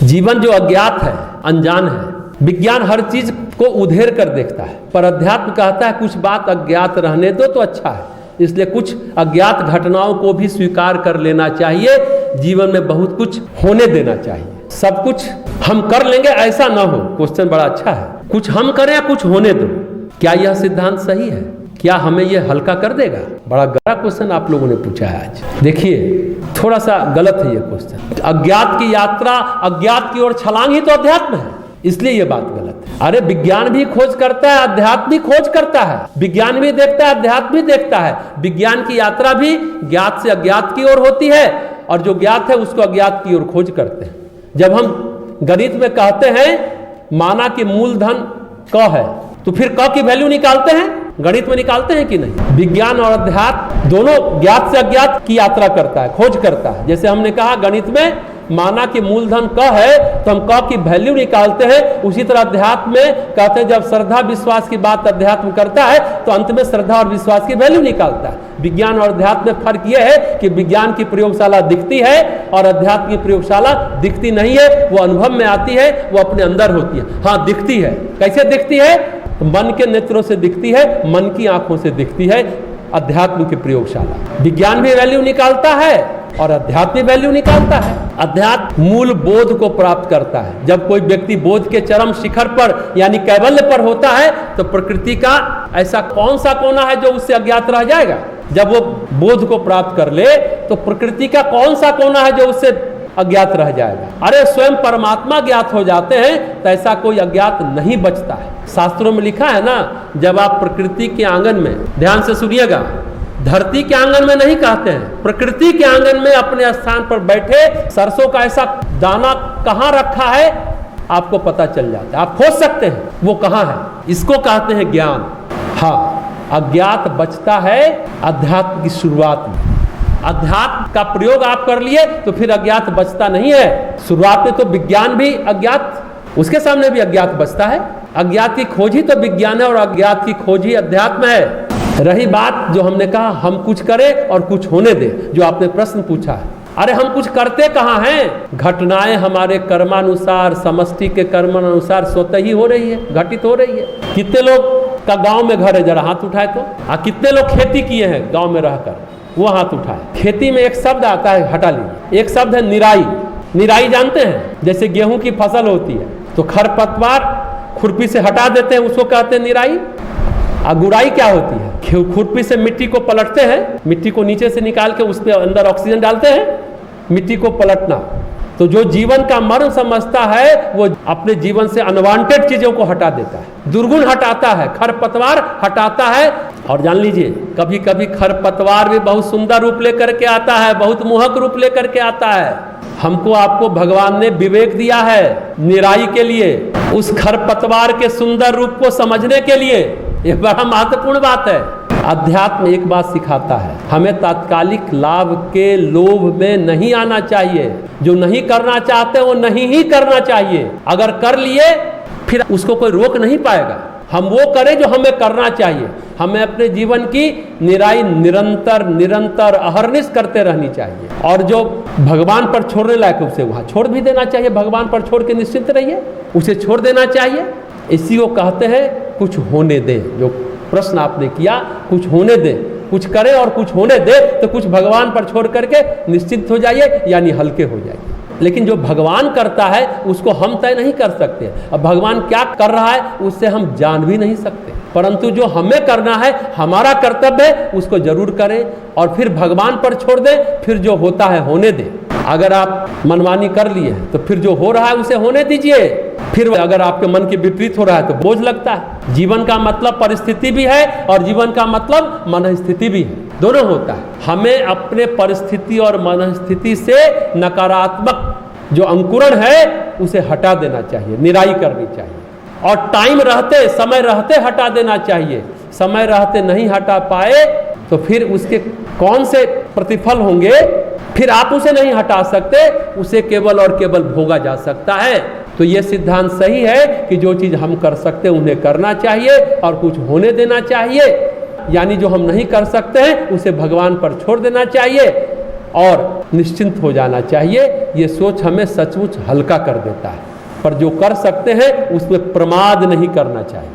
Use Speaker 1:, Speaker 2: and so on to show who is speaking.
Speaker 1: जीवन जो अज्ञात है, अनजान है, विज्ञान हर चीज को उधेर कर देखता है, पर अध्यात्म कहता है कुछ बात अज्ञात रहने दो तो अच्छा है। इसलिए कुछ अज्ञात घटनाओं को भी स्वीकार कर लेना चाहिए। जीवन में बहुत कुछ होने देना चाहिए। सब कुछ हम कर लेंगे ऐसा ना हो। क्वेश्चन बड़ा अच्छा है, कुछ हम करें या कुछ होने दो। क्या यह सिद्धांत सही है? क्या हमें यह हल्का कर देगा? बड़ा गहरा क्वेश्चन आप लोगों ने पूछा है आज। देखिए, थोड़ा सा गलत है ये क्वेश्चन। अज्ञात की यात्रा, अज्ञात की ओर छलांग ही तो अध्यात्म है, इसलिए ये बात गलत है। अरे विज्ञान भी खोज करता है, अध्यात्म भी खोज करता है। विज्ञान भी देखता है, अध्यात्म भी देखता है। विज्ञान की यात्रा भी ज्ञात से अज्ञात की ओर होती है, और जो ज्ञात है उसको अज्ञात की ओर खोज करते हैं। जब हम गणित में कहते हैं माना कि मूलधन क है, तो फिर क की वैल्यू निकालते हैं, गणित में निकालते हैं कि नहीं? विज्ञान और अध्यात्म दोनों ज्ञात से अज्ञात की यात्रा करता है, खोज करता है। जैसे हमने कहा गणित में माना कि मूलधन क है तो हम क की वैल्यू निकालते हैं। उसी तरह अध्यात्म में कहते हैं जब श्रद्धा विश्वास की बात अध्यात्म करता है तो अंत में श्रद्धा और विश्वास की वैल्यू निकालता है। विज्ञान और अध्यात्म में फर्क यह है कि विज्ञान की प्रयोगशाला दिखती है और अध्यात्म की प्रयोगशाला दिखती नहीं है। वो अनुभव में आती है, वो अपने अंदर होती है। हाँ, दिखती है। कैसे दिखती है? मन के नेत्रों से दिखती है, मन की आंखों से दिखती है। अध्यात्म की प्रयोगशाला विज्ञान भी वैल्यू निकालता है और अध्यात्म भी वैल्यू निकालता है। अध्यात्म मूल बोध को प्राप्त करता है। जब कोई व्यक्ति बोध के चरम शिखर पर यानी कैवल्य पर होता है तो प्रकृति का ऐसा कौन सा कोना है जो उससे अज्ञात रह जाएगा? जब वो बोध को प्राप्त कर ले तो प्रकृति का कौन सा कोना है जो उससे अज्ञात रह जाएगा? अरे स्वयं परमात्मा ज्ञात हो जाते हैं तो ऐसा कोई अज्ञात नहीं बचता है। शास्त्रों में लिखा है ना, जब आप प्रकृति के आंगन में, ध्यान से सुनिएगा, धरती के आंगन में नहीं कहते हैं, प्रकृति के आंगन में अपने स्थान पर बैठे सरसों का ऐसा दाना कहाँ रखा है आपको पता चल जाता है। आप खोज सकते हैं वो कहाँ है। इसको कहते हैं ज्ञान। हाँ, अज्ञात बचता है अध्यात्म की शुरुआत में। अध्यात्म का प्रयोग आप कर लिए तो फिर अज्ञात बचता नहीं है। शुरुआत में तो विज्ञान भी अज्ञात, उसके सामने भी अज्ञात बचता है। अज्ञात की खोज ही तो विज्ञान है और अज्ञात की खोज ही अध्यात्म है। रही बात जो हमने कहा हम कुछ करें और कुछ होने दे, जो आपने प्रश्न पूछा है, अरे हम कुछ करते कहाँ हैं? घटनाएं हमारे कर्मानुसार, समष्टि के कर्मानुसार स्वतः ही हो रही है, घटित हो रही है। कितने लोग का गांव में घर है, जरा हाथ उठाए तो। कितने लोग खेती किए हैं गांव में रहकर, वो हाथ उठाए। खेती में एक शब्द आता है, हटा लीजिए, एक शब्द है निराई। निराई जानते हैं? जैसे गेहूं की फसल होती है तो खरपतवार खुरपी से हटा देते हैं, उसको कहते हैं निराई। गुड़ाई क्या होती है? खुरपी से मिट्टी को पलटते हैं, मिट्टी को नीचे से निकाल के उसमें अंदर ऑक्सीजन डालते हैं, मिट्टी को पलटना। तो जो जीवन का मर्म समझता है वो अपने जीवन से अनवांटेड चीजों को हटा देता है, दुर्गुण हटाता है, खरपतवार हटाता है। और जान लीजिए, कभी कभी खरपतवार भी बहुत सुंदर रूप लेकर के आता है, बहुत मोहक रूप लेकर के आता है। हमको आपको भगवान ने विवेक दिया है निराई के लिए, उस खरपतवार के सुंदर रूप को समझने के लिए। यह बड़ा महत्वपूर्ण बात है। अध्यात्म एक बात सिखाता है, हमें तात्कालिक लाभ के लोभ में नहीं आना चाहिए। जो नहीं करना चाहते वो नहीं ही करना चाहिए। अगर कर लिए फिर उसको कोई रोक नहीं पाएगा। हम वो करें जो हमें करना चाहिए। हमें अपने जीवन की निराई निरंतर निरंतर अहर्निश करते रहनी चाहिए। और जो भगवान पर छोड़ने लायक उसे वहाँ छोड़ भी देना चाहिए। भगवान पर छोड़ के निश्चिंत रहिए, उसे छोड़ देना चाहिए। इसी को कहते हैं कुछ होने दे। जो प्रश्न आपने किया, कुछ होने दे, कुछ करें और कुछ होने दे, तो कुछ भगवान पर छोड़ करके निश्चिंत हो जाइए, यानी हल्के हो जाइए। लेकिन जो भगवान करता है उसको हम तय नहीं कर सकते। अब भगवान क्या कर रहा है उससे हम जान भी नहीं सकते, परंतु जो हमें करना है, हमारा कर्तव्य है, उसको जरूर करें और फिर भगवान पर छोड़ दें। फिर जो होता है होने दें। अगर आप मनमानी कर लिए हैं तो फिर जो हो रहा है उसे होने दीजिए। फिर अगर आपके मन के विपरीत हो रहा है तो बोझ लगता है। जीवन का मतलब परिस्थिति भी है और जीवन का मतलब मनस्थिति भी है, दोनों होता है। हमें अपने परिस्थिति और मनस्थिति से नकारात्मक जो अंकुरण है उसे हटा देना चाहिए, निराई करनी चाहिए। और टाइम रहते, समय रहते हटा देना चाहिए। समय रहते नहीं हटा पाए तो फिर उसके कौन से प्रतिफल होंगे, फिर आप उसे नहीं हटा सकते, उसे केवल और केवल भोगा जा सकता है। तो यह सिद्धांत सही है कि जो चीज हम कर सकते हैं उन्हें करना चाहिए और कुछ होने देना चाहिए। यानी जो हम नहीं कर सकते हैं उसे भगवान पर छोड़ देना चाहिए। और निश्चिंत हो जाना चाहिए। ये सोच हमें सचमुच हल्का कर देता है, पर जो कर सकते हैं उसमें प्रमाद नहीं करना चाहिए।